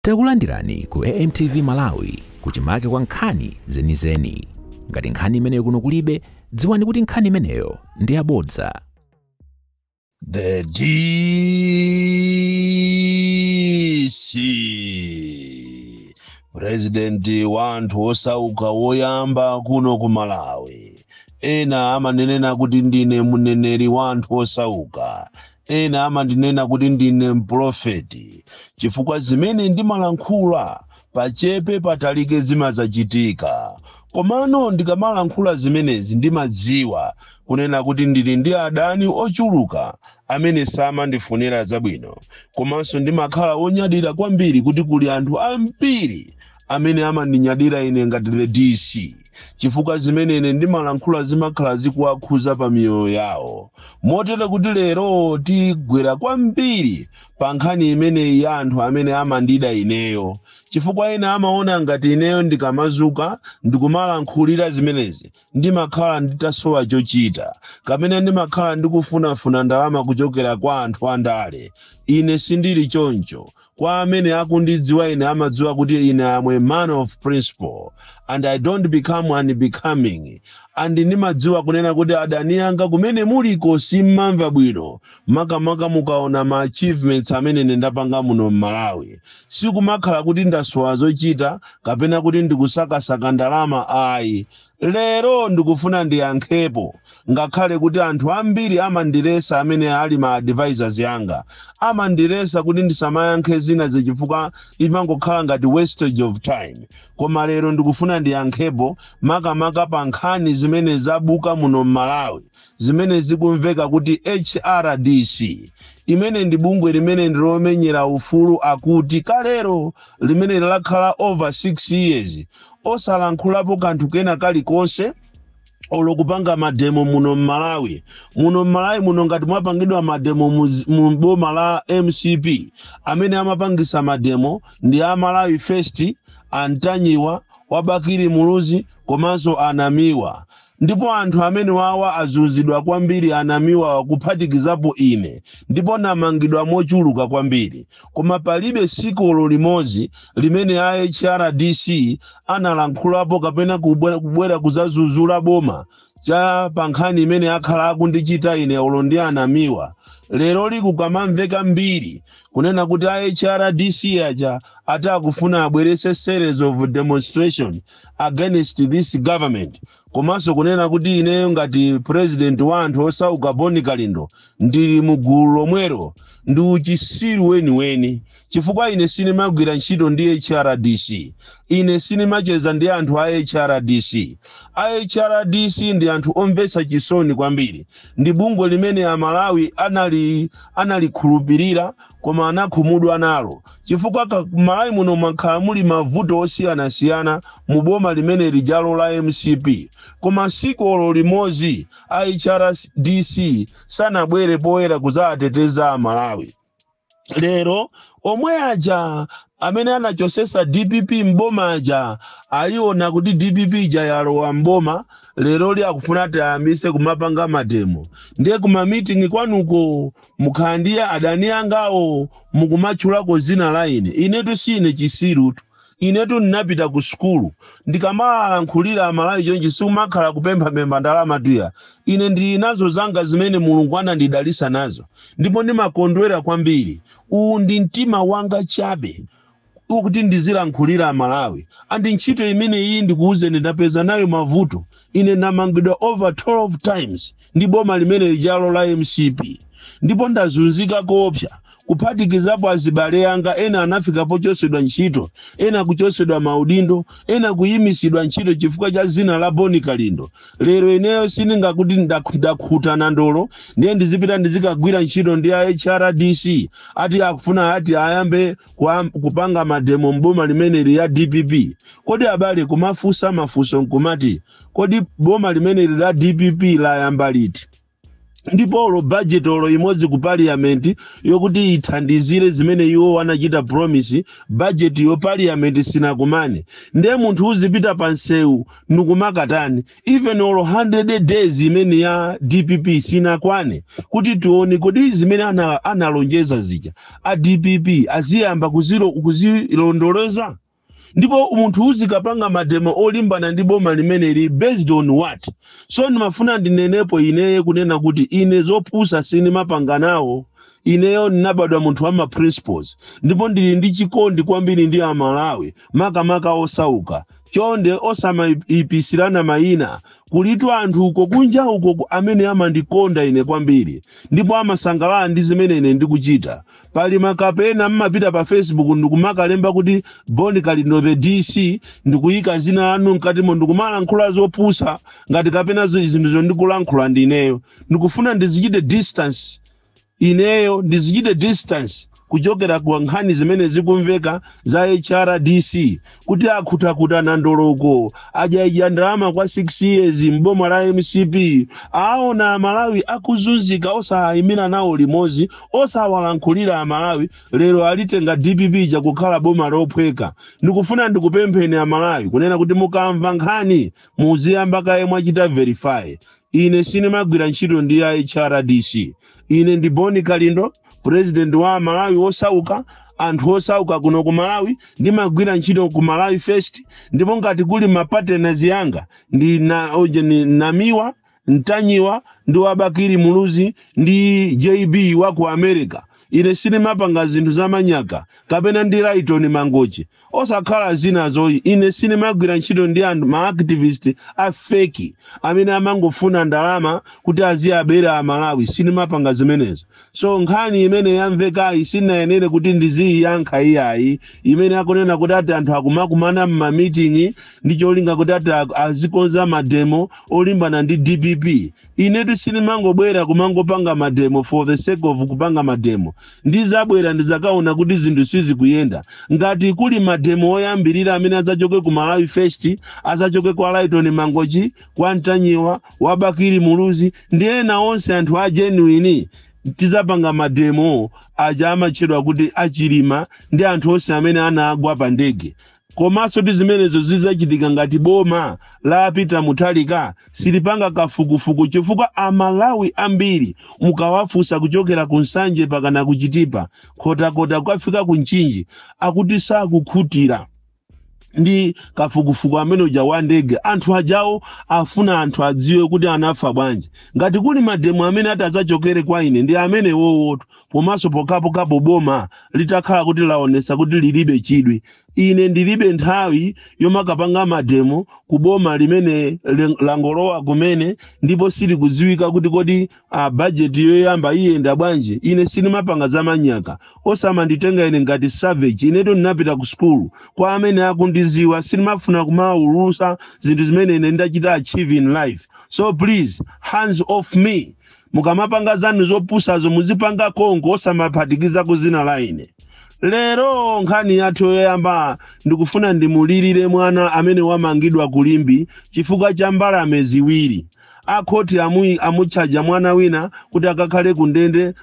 Takulandirani ku AMTV Malawi kuchimake kwa nkhani zenizeni. Ngati nkhani imeneyo kuno kulibe, dziwani kuti nkhani imeneyo ndi yabodza. The DC President wanthu osauka woyamba kuno ku Malawi. Ena amanenena kuti ndine muneneri wanthu osauka. Ena amandinena kuti ndine mprofeti. Chifukwa zimene ndimalankhula pachepe patalike zimazachitika. Komano ndikamalankhula zimenezi ndimadziwa kunena kuti ndili ndi adani ochuluka amene samandifunira zabwino. Komanso ndimakhala wonyadira kwambiri kuti kuli anthu ambiri amene amandinyadira ine ngati the DC. Chifukwa zimene ine ndimalankhula zimakhala zikuwakhuza pa miyoyo yawo. Motero kuti lero tigwera kwambiri pa nkhani imeneyi ya anthu amene amandida ineyo. Chifukwa ena amaona ngati ineyo ndikamazuka ndikumalankhulira zimenezi ndimakhala nditasowa chochita, kapena ndimakhala ndikufunafuna ndalama kuchokera kwa anthu andale. Ine sindili choncho. Kwa amene akundidziwa ine amadziwa kuti ine am a man of principle and I don't become unbecoming. And ndimadziwa kunena kuti adani anga kumene muliko simmamva bwino, makamaka mukaona ma achievements amene ndapanga muno Malawi. Sikumakhala kuti ndasowa zochita kapena kuti ndikusakasaka ndalama ayi. Lero ndikufuna ndiyankhepo, ngakhale kuti anthu ambiri amandiresa amene ali ma advisors yanga. Amandiresa kuti ndisamayankhe zina zichifukwa imangokhala ngati wastage of time. Koma lero ndikufuna ndiyankhepo makamaka pa nkhani zimene zabuka muno Malawi, zimene zikumveka kuti HRDC. Imene ndi bungwe limene ndilomenyera ufulu akuti kalero limene lakhala over 6 years osalankhulapo kanthu kena kalikonse olokupanga mademo muno Malawi. Muno Malawi muno ngati mwapangidwa mademo mu boma la MCP amene amapangisa mademo ndi Malawi First, Antanyiwa, Wabakiri Muluzi komanso Anamiwa. Ndipo anthu amene wawa azunzidwa kwambiri Anamiwa wakuphatikizapo ine. Ndipo namangidwa mochuluka kwambiri. Koma palibe sikolo limozi limene HRDC analankhulapo kapena kubwera kuzazuzula boma cha pankhani imene akhala akundichita ine olo ndi Anamiwa. Lero likukamamveka mbiri kunena kuti HRDC aja atakufuna abwerese series of demonstration against this government. Komanso kunena kuti ineyo ngati president wanthu osauka Boni Kalindo ndili mugulu lomwero ndi uchisiru weni. Chifukwa ine sinimagwira ntchito ndi HRDC. Ine sinimacheza ndi anthu a HRDC. HRDC ndi anthu omvetsa chisoni kwambiri. Ndi bungwe limene a Malawi analikhulupirira koma anakhumudwa nalo. Chifukwa Malawi muno makhala muli mavuto osiyana-siyana mu boma limene lijalo la MCP. Koma sikolo limozi HRDC sanabwere poyera kuzateteza Malawi. Lero omwe aja amene anachosesa DPP mboma aja aliona kuti DPP ija yalowa mboma. Lero li akufuna tayambise kumapanga mademo. Ndiye kuma meeting kwanuko mukhandiya adani angawo mukumachulako zina la ine. Inetu sine chisirutu. Inetu ninapita ku skulu. Ndikamalankhulira Malawi chonchi sikumakhala kupempha ndalama tuya. Ine ndi nazo zanga zimene Mulungu anandidalisa nazo. Ndipo ndimakondwera kwambiri. Ndi mtima wanga chabe ukuti ndizilankhulira Malawi. Andi ntchito imene iyi ndikuuze ndapeza nayo mavuto. Ine namangidwa over 12 times ndi boma limene lijalo la MCP. Ndipo ndazunzika koopsa. Kuphatikizapo azibale yanga ena anafika pochosedwa ntchito, ena kuchosedwa maudindo, ena kuyimisidwa ntchito chifukwa cha zina la Boni Kalindo. Lero ineyo sininga kuti ndakhuta na ndolo, ndiye ndizipita ndizikagwira ntchito ndi HRDC. Ati akufuna ati ayambe kupanga mademo mboma limene li ya DPP. Kodi abale kumafusa mafuso nkumati, kodi boma limene li la DPP la yamba liti? ndipo budget imodzi ku parliament yokuti ithandizire zimene iwo wanachita promise budget yo parliament sinakumane ndiye munthu uzipita pansewu nikumakatani even olo 100 days imene ya DPP sinakwane kuti tione kodi zimene analonjeza zija a DPP aziyamba kuzilondoloza ndipo munthu uzikapanga mademo olimbana ndi boma limeneli based on what. So ndimafuna ndinenepo ineyo kunena kuti ine zopusa sinimapanga nawo ineyo ninabadwa munthu wa principles ndipo ndili ndi chikondi kwambiri ndi Amalawi makamaka osauka chonde osamayipisirana mayina kulitu anthu uko kunja uko amene amandikonda ine kwambiri ndipo amasangalala ndi zimene ine ndikuchita. Pali makapena mmapita pa Facebook ndikumakalemba kuti Boni Kalindo the DC ndikuyika zina anu mkatimo ndikumalankhula zopusa ngati kapena zinthu ndikulankhula ndineyo ndikufuna ndizichite distance ineyo ndizichite distance kuchokera kwa nkhani zimene zikumveka za HRDC kuti akhutakutana ndoloko ajaija ndalama kwa 6 years mboma la MCP aona Malawi akuzunzika osayimira nawo limozi osawalankhulira Malawi lero alitenga DPP ja kukhala boma lophweka. Ndikufuna ndikupempheni Malawi kunena kuti mukamva nkhani muziyamba kaye mwachita verify. Ine sinimagwira ntchito ndi ya HRDC. Ine ndi Boni Kalindo president wa Malawi osauka anthu osauka kuno ku Malawi ndimagwira ntchito ku Malawi First ndipo ngati kuli mapartners yanga ndi Namiwa Ntanyiwa ndi Wabakiri Muluzi ndi JB wa ku America. Ine sinimapanga zinthu zamanyaka kapena ndi Rayton Mangochi osakhala zinazo. Ine sinimagwira ntchito ndi anthu ma-activist afeki amene amangofuna ndalama kuti aziyabera Amalawi. Sinimapanga zimenezo. So nkhani imene yamveka sinayenere kuti ndiziyankha iyayi imene akunena kuti ati anthu akumakumana m'ma-meeting ndi cholinga kuti ati azikonza mademo olimbana ndi DPP. Inetu sinimangobwera kumangopanga mademo for the sake of kupanga mademo. Ndizabwera ndizakaona kuti zinthu sizikuyenda. Ngati kuli mademo oyambirira amene azachoke ku Malawi First azachoke kwa Rayton Mangochi kwa Ntanyiwa Wabakiri Muluzi ndi ena onse anthu a genuine tizapanga mademo aja amachedwa kuti achilima ndi anthu onse amene anagwa pa ndege. Komanso tizimenezo zizachitika ngati boma la Peter Mutharika silipanga kafukufuku chifukwa Amalawi ambiri mukawafusa kuchokera ku Nsanje pakana kuchitipa kota kukafika ku Nchinji akuti sakukhutira ndi kafukufuku amene uja wa ndege. Anthu ajawo afuna anthu adziwe kuti anafa bwanji. Ngati kuli mademo amene atazachokere kwa ine ndi amene wowoto pomaso pokapo boma litakhala kuti laonesa kuti lilibe chidwi. Ine ndilibe nthawi yomakapanga mademo kuboma limene langolowa kumene ndipo sili kuziwika kuti kodi budget yoyamba iyenda bwanji. Ine sinimapanga zamanyaka osamanditenga ine ngati savage. Ineto ndinapita ku school kwa amene akundiziwa sinimafuna kumaulusa zinthu zimene ine ndachita achieve in life. So please hands off me. Mukamapanga zanu zopusazo muzipanga konko osamaphatikiza kuzina la ine. Lero nkhani yathu yoyamba ndikufuna ndimulirire mwana amene wamangidwa kulimbi chifukwa cha mbalame ziwiri. Akhoti amuchaja mwana wina kuti akakhale kundende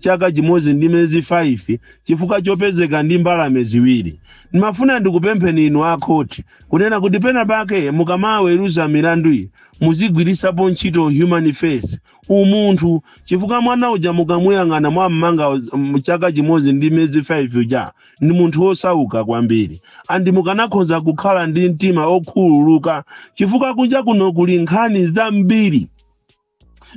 chaka chimodzi ndi miyezi 5 chifukwa chopezeka ndi mbalame ziwiri. Ndimafuna ndikupempheni inu akhoti kunena kuti pena pake mukamaweruza milandu iyi muzigwirisapo ntchito human face umunthu chifukwa mwana uja mukamuyang'ana mwamanga chaka chimodzi ndi miyezi 5 uja ndi munthu osauka kwambiri andi mukanakhoza kukhala ndi mtima okhululuka chifukwa kunja kuno kuli nkhani zambiri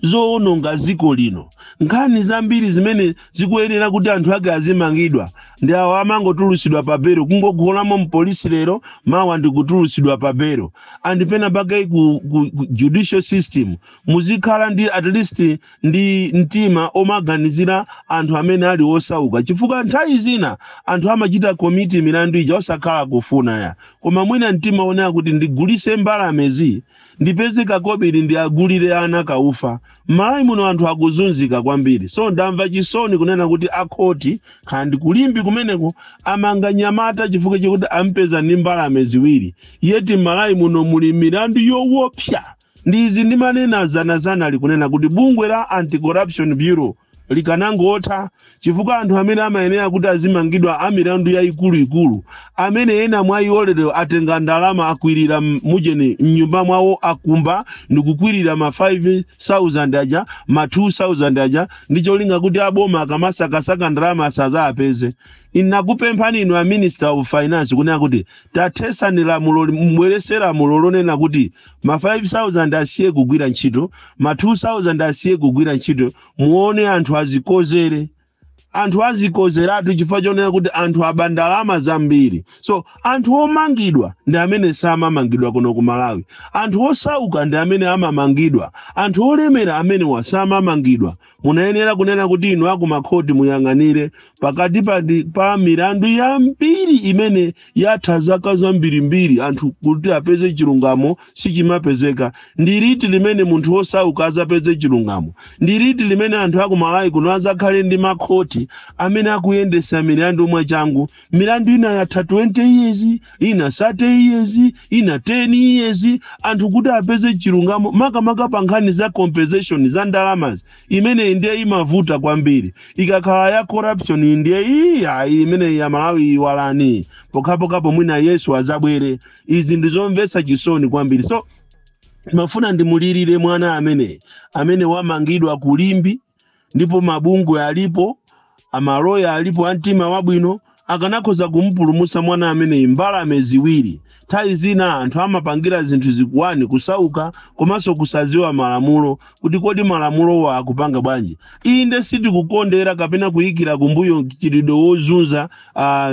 zoononga dziko lino. Nkhani zambiri zimene zikuyenera kuti anthu ake azimangidwa ndi awo amangotulusidwa pa belo kungogolamo mpolisi lero mawa ndikutulusidwa pa belo. Andipena pake ku judicial system muzikhala ndi at least ndi mtima omaganizira anthu amene ali osauka chifukwa nthawi zina anthu amachita komiti milandu ija osakhala kufuna ya koma mwina mtima onera kuti ndigulise mbalamezi ndipeze kakobiri ndi agulire ana kaufa. Malawi muno anthu akuzunzika kwambiri. So ndamva chisoni kunena kuti akhoti kandi kulimbi kumeneko amanga nyamata chifukwa chikuti ampeza ndi mbalame ziwiri. Yeti Malawi muno muli milandu yowopsa ndizi ndimanena zana likunena kuti bungwe la Anti-Corruption Bureau likanangotha chifukwa anthu amene amayenera kuti azimangidwa amilandu ya ikulu amene ena mwa iwo atenga ndalama akwirira mujeni mnyumba mwawo akumba ndikukwirira ma 5,000 aja ma 2,000 aja ndicho linga kuti aboma akamasakasaka ndalama asaza apeze. Inakupemphani inu a Minister of Finance kunena kuti tathesani lamulo mbweresera lamulo lonena kuti ma 5,000 asiye kugwira ntchito, ma 2,000 asiye kugwira ntchito, muone anthu azikozere. Anthu azikozeratu chifukwa chonena kuti anthu abandalama zambiri. So anthu omangidwa ndi amene samamangidwa kuno ku Malawi. Anthu osauka ndi amene amamangidwa. Anthu olemera amene wasamamangidwa. Munayenera kunena kuti inu akumakhoti muyang'anire pakati pa milandu yambiri imene yatha zaka zambirimbiri anthu kuti apeze chilungamo sichimapezeka. Ndi liti limene munthu osauka azapeze chilungamo. Ndi liti limene anthu aku Malawi kuno azakhale ndi makhoti amene akuyendesa milandu mwachangu. Milandu ina yatha 20 years, ina 30 years, ina 10 years, anthu kuti apeze chilungamo makamaka pa nkhani za compensation za ndalama imene ndiye imavuta kwambiri. Ikakhala ya corruption ndiye imene ya Malawi iwalani pokapokapo mwina Yesu azabwere. Izi ndizomvetsa chisoni kwambiri. So mafuna ndimulirire mwana amene wamangidwa kulimbi ndipo mabungwe alipo, amaloya alipo antima wabwino akanakhoza kumpulumutsa mwana amene mbalame ziwiri. Nthawi zina anthu amapangira zinthu zikuwani kusauka komanso kusaziwa malamulo kuti kodi malamulo wa akupanga bwanji. Inde sitikukondera kapena kuyikira kumbuyo chilidwe wozunza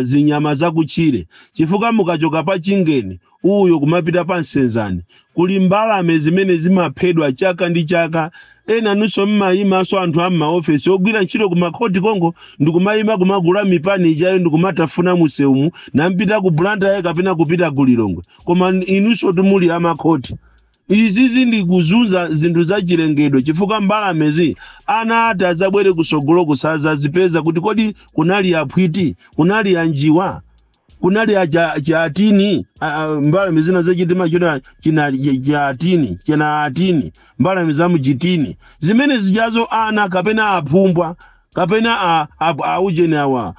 zinyama zakutchire chifukwa mukachoka pa Chingeni uyo kumapita pa Nsenzani kuli mbalame zimene zimaphedwa chaka ndi chaka. Ena nuso mmayimaso anthu ammaofesi ogwira ntchito kumakhoti Kongo ndikumayima kumagula mipani ijayo ndikumatafuna museumu nampita ku Blantyre kapena kupita ku Lilongwe. Koma inuso tumuli amakhoti. Izizi ndi kuzunza zinthu za chilengedwe chifukwa mbalamezi ana ati azabwere kusogolo kusaza zipeza kuti kodi kunali aphwiti, kunali anjiwa, kunali atini, mbalame zina zachitima china atini, mbalame za mujitini. Zimene zijazo ana kapena aphumbwa, kapena aujeni awa,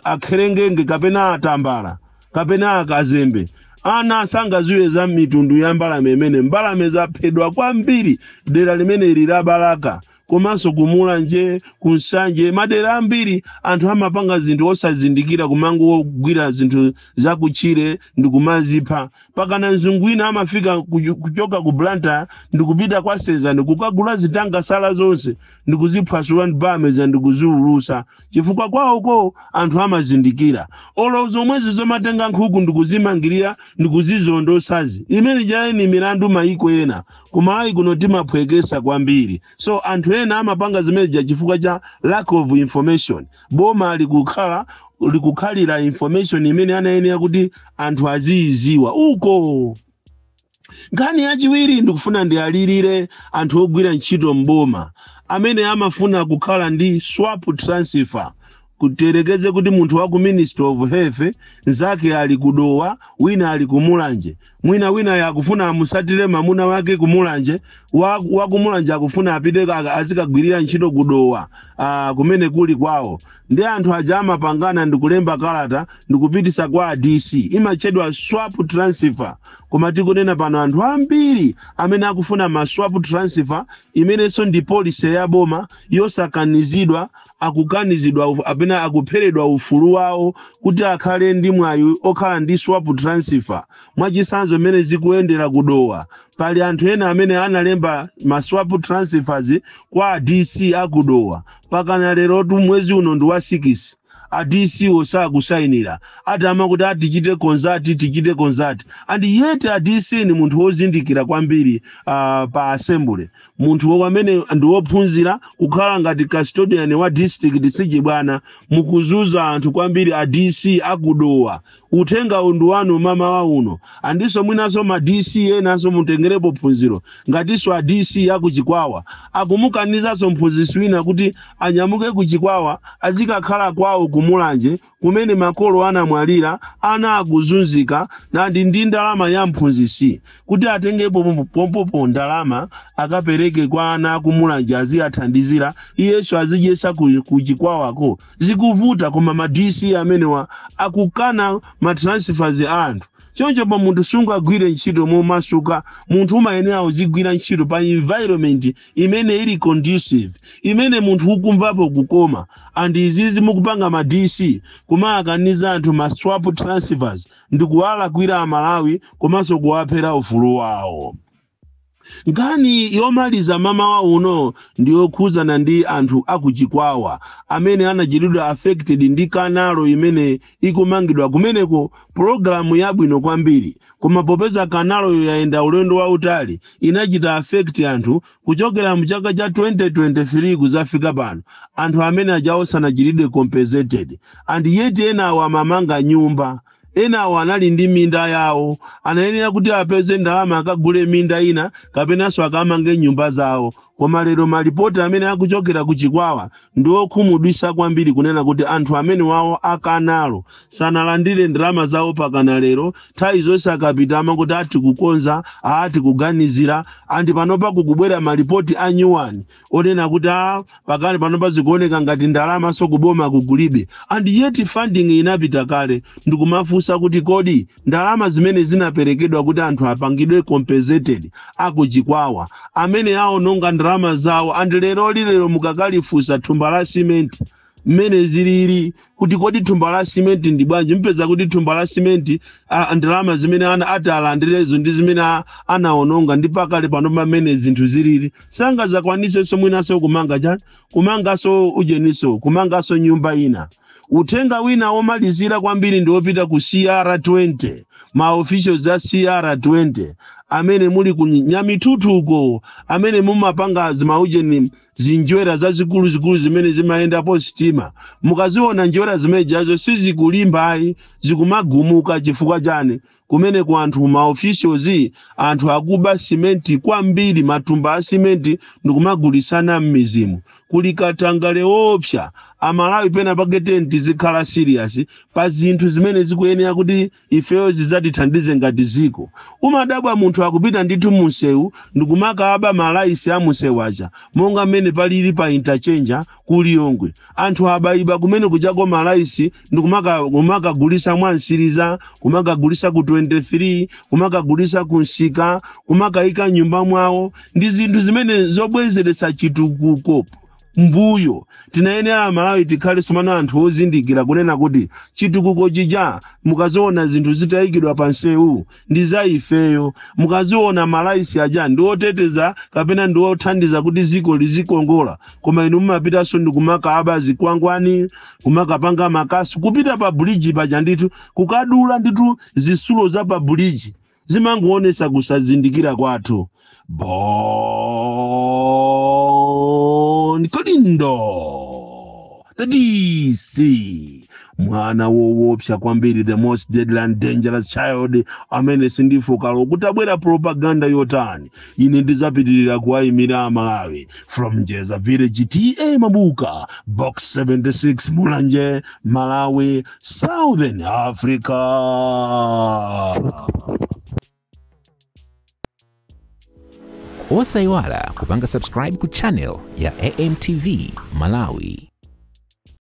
akherengenge kapena atambala, kapena akazembe. Ana sangaziwe za mitundu ya mbalame imene mbalame zaphedwa kwambiri dera limene lirabalaka. Komanso kumulanje, kunsanje, madera ambiri anthu amapanga zinthu osazindikira kumango gwira zinthu zakutchire ndikumazipha. Pakana nzungu ina amafika kuchoka ku Blantyre ndikupita kwa Nsenzani kukagula zitanga sala zonse ndikuziphwasula ndibameza ndikuziulusa chifukwa kwawoko anthu amazindikira. Olo zomwezi zomatenga nkhuku ndikuzimangirira ndikuzizondosazi. Imene jaye ni milandu maiko ena. Kumalawi kuno timaphwekesa kwambiri. So anthu ena amapanga zimeneja chifukwa cha lack of information. Boma likukhalira information imene anayenera kuti anthu aziyiziwa uko. Nkhani yachiwiri ndikufuna ndiyalirire anthu ogwira ntchito mboma amene amafuna kukhala ndi swap transfer. Kuterekeze kuti munthu wa ku Ministry of Health nzake ali kudowa, wina ali kumulanje. Wina yakufuna amusatire mamuna wake kumulanje, wa kumulanje akufuna apite azikagwirira ntchito kudowa kumene kuli kwawo. Ndi anthu aja amapangana ndikulemba kalata ndikupitisa kwa DC. Imachedwa swap transfer. Koma tikunena pano anthu ambiri amene akufuna ma swap transfer imenenso ndi policy ya boma yosakanizidwa, akukanizidwa apena akupheredwa ufulu wawo kuti akhale ndi mwayi okhala ndi swap transfer. Mwachisanzo mene zikuyendera kudowa. Pali anthu ena amene analemba ma swap transfers kwa DC akudowa. Pakana lero mwezi uno ndi wa 6. DC osakusayinira. Atama kuti tichite konzati. And yet DC ni munthu wozindikira kwambiri pa assembly. Munthu wamene ndi wophunzira kukhala ngati custodian wa district sijibwana mukuzuza anthu kwambiri DC akudowa. Utenga undu wanu mama wa uno. Andiso mwinaso ma DC enaso mutengerepo phunziro. Ngatiso DC akuchikwawa. Akumukanizaso mphunzisi wina kuti anyamuke kuchikwawa azikakhala kwawo kumulanje kumene makolo anamwalira ana akuzunzika nandi ndi ndalama ya mphunzitsi kuti atengepo pompopo ndalama akapereke kwa ana akumulanje aziyathandizira iyeso azidyesa kuchikwawako zikuvuta koma ma DC amenewa akukana ma transfers anthu choncho pa munthu sungagwire ntchito momasuka munthu umayenera uzigwira ntchito pa environment imene ili conducive imene munthu ukumvapo kukoma and izizi mukupanga ma DC kumakaniza anthu ma swap transfers ndikuwalakwira Amalawi komanso kuwaphera ufulu wawo. Ngani yomaliza mama wa uno ndiyokhuzana ndi anthu akuchikwawa amene anachitidwa affected ndi kanalo imene ikumangidwa kumeneko programu yabwino kwambiri koma popeza kanalo yaenda ulendo wautali inachita affect anthu kuchokera mu chaka cha 2023 kuzafika pano anthu amene ajaosanachitidwe compensated and yet ena wamamanga nyumba ena wanali ndi minda yawo anayenera kuti apeze ndalama akagule minda ina kapenanso akamange nyumba zawo koma lero malipoti amene akuchokera kuchikwawa ndiokhumudwisa kwambiri kunena kuti anthu amene wawo akanalo sanalandire ndalama zawo pakana lero nthawi zonse akapitama kuti ati kukonza ati kuganizira andi panopa kukubwera malipoti a nyuwani onena kuti pakani panopa zikuoneka ngati ndalama sokuboma kugulibe andi yeti funding inapita kale ndikumafunsa kuti kodi ndalama zimene zinaperekedwa kuti anthu apangidwe compensated akuchikwawa amene aononga ndalama zawo andi lero mukakalifusa thumba la simenti mmene zilili kuti kodi thumba la simenti ndi bwanji mpeza kuti thumba la simenti ndalama zimene atalandirezo ndi zimene anaononga ndi pakale pano mmene zinthu zilili sanga zakwanisenso mwinaso kumangaso ujeniso kumangaso nyumba ina. Uthenga wina omalizira kwambiri ndi opita ku CR20 ma officials za CR20 amene muli ku Nyamitutuko amene mumapanga zimaujeni zinjwera zazikulu zimene zimayenda po sitima mukaziona njwera zimejazo sizikulimbayi zikumagumuka chifukwa chani kumene ku anthu ma officials anthu akuba simenti kwambiri matumba a simenti ndikumagulisana m'mizimu kuli katangale opsa Amalawi pena pakete ndizikhala serious pa zinthu zimene zikuyenera kuti ifeyo zizatithandize ngati ziko umadabwa munthu akupita ndithu munsewu ndikumakaba malaisi a munsewu aja monga mmene palili pa interchange kuli Yongwe anthu abaiba kumene kuchako malaisi ndikumakagulisa mwansiriza kumakagulisa ku 23 kumakagulisa ku Nsika kumakayika nyumba mwawo ndi zinthu zimene zobwezeretsa chitukuko mbuyo tinayenera Amalawi tikhale somano anthu ozindikira kunena kuti chitukuko chija mukaziona zinthu zitayikidwa pansewu ndi za ifeyo mukaziona malaisi aja ndi oteteza kapena ndi othandiza kuti ziko lizikongola koma inu mumapitanso ndi kumakaba zikwangwani kumakapanga makasu kupita pa bridge paja ndithu kukadula ndithu zisulo za pa bridge zimangoonesa kusazindikira kwathu Kolindo the DC mwana woopsa kwambiri the most deadly and dangerous child amene sindifukalo kutabwera propaganda yotani ine ndizapitirira kuwayimira Amalawi from Jeza Village TA Mabuka box 76 Mulanje Malawi Southern Africa. Osaiwala kupanga subscribe ku channel ya AMTV Malawi.